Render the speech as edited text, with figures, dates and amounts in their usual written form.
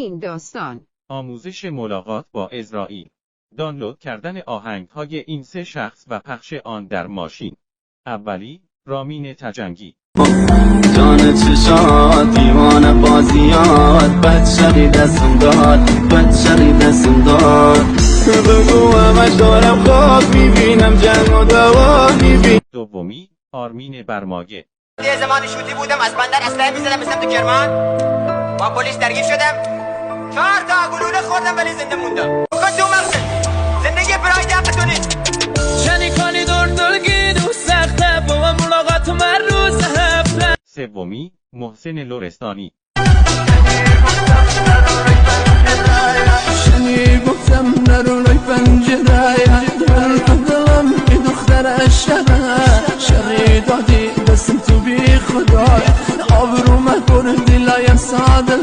این داستان آموزش ملاقات با اسرائیل. دانلود کردن آهنگ‌های این سه شخص و پخش آن در ماشین. اولی، رامین تجنگی. جان چشات دیوانه بازیات بد شقی دستم داد بد شقی دستم داد بگو همش دارم خواب میبینم جنگ و دوا میبینم. دومی، آرمین برماگه. یه زمانی شوتی بودم از بندر اسلحه میزدم به سمت کرمان، با پلیس درگیر شدم، 4 تا گلوله خوردم ولی زنده موندم. بکن تو مقصد زندگی برای دقیقتو نیست. شنیکانی دردلگی دو سخته با ملاقات من روز هفته. سومی، محسن لرستانی. شنی گفتم نرونای پنجره دلم ای دختر اشتره شقی دادی دستم تو بی خدای آبرو من پر دلایم ساده